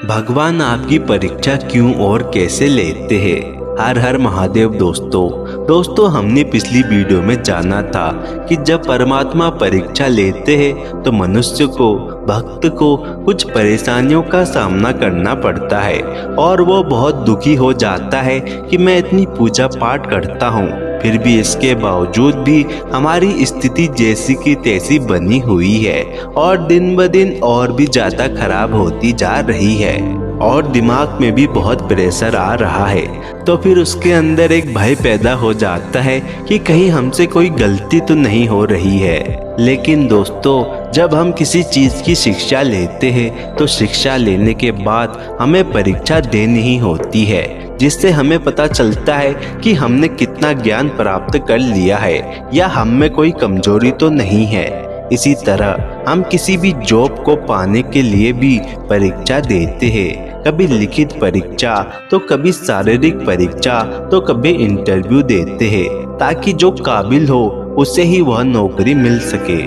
भगवान आपकी परीक्षा क्यों और कैसे लेते हैं? हर हर महादेव दोस्तों हमने पिछली वीडियो में जाना था कि जब परमात्मा परीक्षा लेते हैं तो मनुष्य को, भक्त को कुछ परेशानियों का सामना करना पड़ता है और वो बहुत दुखी हो जाता है कि मैं इतनी पूजा पाठ करता हूँ, फिर भी इसके बावजूद भी हमारी स्थिति जैसी की तैसी बनी हुई है और दिन ब दिन और भी ज़्यादा खराब होती जा रही है और दिमाग में भी बहुत प्रेशर आ रहा है। तो फिर उसके अंदर एक भय पैदा हो जाता है कि कहीं हमसे कोई गलती तो नहीं हो रही है। लेकिन दोस्तों, जब हम किसी चीज़ की शिक्षा लेते हैं तो शिक्षा लेने के बाद हमें परीक्षा देनी ही होती है, जिससे हमें पता चलता है कि हमने कितना ज्ञान प्राप्त कर लिया है या हम में कोई कमजोरी तो नहीं है। इसी तरह हम किसी भी जॉब को पाने के लिए भी परीक्षा देते हैं, कभी लिखित परीक्षा तो कभी शारीरिक परीक्षा तो कभी इंटरव्यू देते हैं, ताकि जो काबिल हो उसे ही वह नौकरी मिल सके।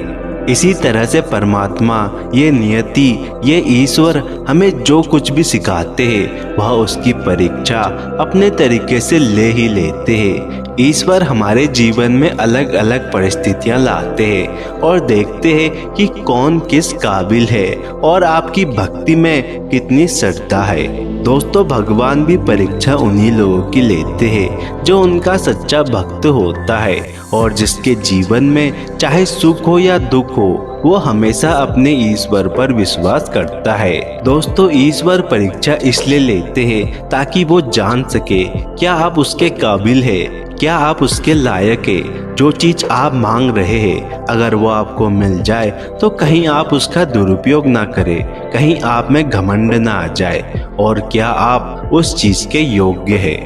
इसी तरह से परमात्मा, ये नियति, ये ईश्वर हमें जो कुछ भी सिखाते हैं वह उसकी परीक्षा अपने तरीके से ले ही लेते हैं। ईश्वर हमारे जीवन में अलग अलग परिस्थितियां लाते हैं और देखते हैं कि कौन किस काबिल है और आपकी भक्ति में कितनी श्रद्धा है। दोस्तों, भगवान भी परीक्षा उन्हीं लोगों की लेते हैं जो उनका सच्चा भक्त होता है और जिसके जीवन में चाहे सुख हो या दुख हो, वो हमेशा अपने ईश्वर पर विश्वास करता है। दोस्तों, ईश्वर परीक्षा इसलिए लेते हैं ताकि वो जान सके क्या आप उसके काबिल है, क्या आप उसके लायक है। जो चीज आप मांग रहे हैं अगर वो आपको मिल जाए तो कहीं आप उसका दुरुपयोग ना करें, कहीं आप में घमंड ना आ जाए और क्या आप उस चीज के योग्य है।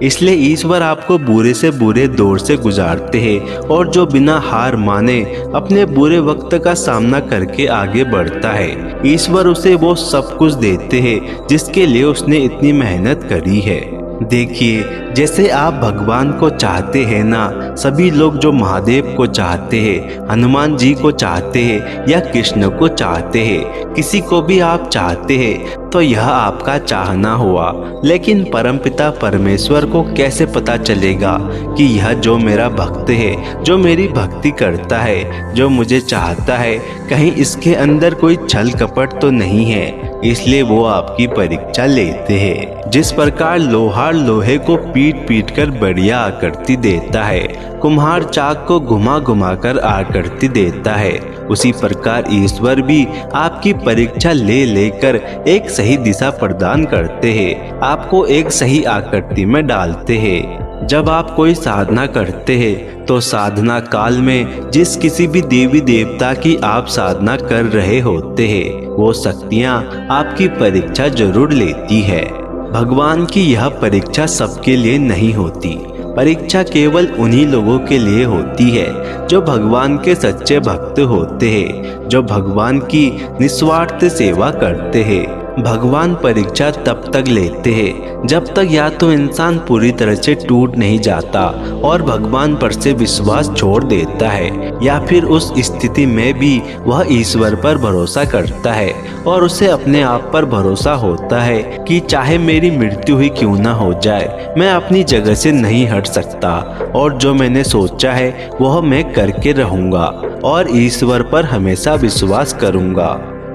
इसलिए ईश्वर आपको बुरे से बुरे दौर से गुजारते हैं और जो बिना हार माने अपने बुरे वक्त का सामना करके आगे बढ़ता है, ईश्वर उसे वो सब कुछ देते हैं जिसके लिए उसने इतनी मेहनत करी है। देखिए, जैसे आप भगवान को चाहते हैं ना, सभी लोग जो महादेव को चाहते हैं, हनुमान जी को चाहते हैं या कृष्ण को चाहते हैं, किसी को भी आप चाहते हैं तो यह आपका चाहना हुआ। लेकिन परमपिता परमेश्वर को कैसे पता चलेगा कि यह जो मेरा भक्त है, जो मेरी भक्ति करता है, जो मुझे चाहता है, कहीं इसके अंदर कोई छल कपट तो नहीं है। इसलिए वो आपकी परीक्षा लेते हैं। जिस प्रकार लोहार लोहे को पीट पीट कर बढ़िया आकृति देता है, कुम्हार चाक को घुमा घुमा कर आकृति देता है, उसी प्रकार ईश्वर भी आपकी परीक्षा ले लेकर एक सही दिशा प्रदान करते हैं, आपको एक सही आकृति में डालते हैं। जब आप कोई साधना करते हैं तो साधना काल में जिस किसी भी देवी देवता की आप साधना कर रहे होते हैं, वो शक्तियाँ आपकी परीक्षा जरूर लेती है। भगवान की यह परीक्षा सबके लिए नहीं होती। परीक्षा केवल उन्हीं लोगों के लिए होती है जो भगवान के सच्चे भक्त होते हैं, जो भगवान की निस्वार्थ सेवा करते हैं। भगवान परीक्षा तब तक लेते हैं जब तक या तो इंसान पूरी तरह से टूट नहीं जाता और भगवान पर से विश्वास छोड़ देता है, या फिर उस स्थिति में भी वह ईश्वर पर भरोसा करता है और उसे अपने आप पर भरोसा होता है कि चाहे मेरी मृत्यु ही क्यों ना हो जाए, मैं अपनी जगह से नहीं हट सकता और जो मैंने सोचा है वह मैं करके रहूंगा और ईश्वर पर हमेशा विश्वास करूंगा।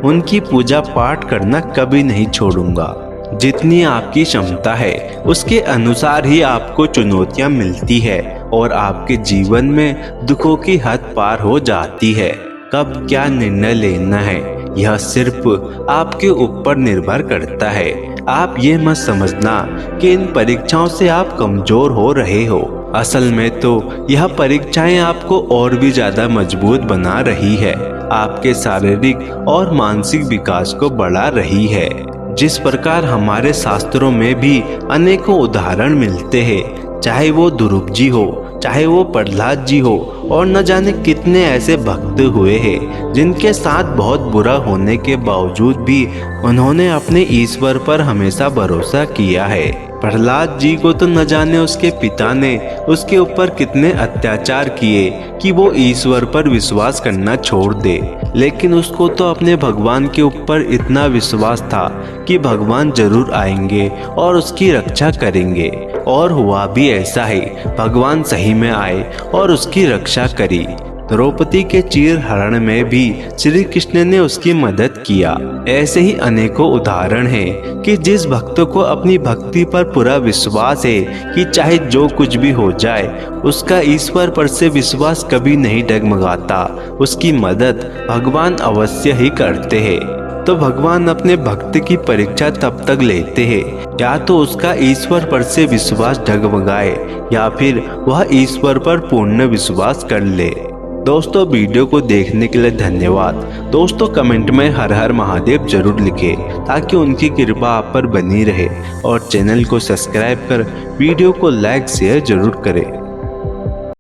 उनकी पूजा पाठ करना कभी नहीं छोड़ूंगा। जितनी आपकी क्षमता है उसके अनुसार ही आपको चुनौतियां मिलती है और आपके जीवन में दुखों की हद पार हो जाती है। कब क्या निर्णय लेना है यह सिर्फ आपके ऊपर निर्भर करता है। आप ये मत समझना कि इन परीक्षाओं से आप कमजोर हो रहे हो। असल में तो यह परीक्षाएं आपको और भी ज्यादा मजबूत बना रही है, आपके शारीरिक और मानसिक विकास को बढ़ा रही है। जिस प्रकार हमारे शास्त्रों में भी अनेकों उदाहरण मिलते हैं, चाहे वो ध्रुव जी हो, चाहे वो प्रहलाद जी हो और न जाने कितने ऐसे भक्त हुए हैं जिनके साथ बहुत बुरा होने के बावजूद भी उन्होंने अपने ईश्वर पर हमेशा भरोसा किया है। प्रहलाद जी को तो न जाने उसके पिता ने उसके ऊपर कितने अत्याचार किए कि वो ईश्वर पर विश्वास करना छोड़ दे, लेकिन उसको तो अपने भगवान के ऊपर इतना विश्वास था कि भगवान जरूर आएंगे और उसकी रक्षा करेंगे। और हुआ भी ऐसा ही, भगवान सही में आए और उसकी रक्षा करी। द्रौपदी के चीर हरण में भी श्री कृष्ण ने उसकी मदद किया। ऐसे ही अनेकों उदाहरण हैं कि जिस भक्त को अपनी भक्ति पर पूरा विश्वास है कि चाहे जो कुछ भी हो जाए, उसका ईश्वर पर से विश्वास कभी नहीं डगमगाता, उसकी मदद भगवान अवश्य ही करते हैं। तो भगवान अपने भक्त की परीक्षा तब तक लेते हैं या तो उसका ईश्वर पर से विश्वास डगमगाए या फिर वह ईश्वर पर पूर्ण विश्वास कर ले। दोस्तों, वीडियो को देखने के लिए धन्यवाद। दोस्तों, कमेंट में हर हर महादेव जरूर लिखें ताकि उनकी कृपा आप पर बनी रहे, और चैनल को सब्सक्राइब कर वीडियो को लाइक शेयर जरूर करें।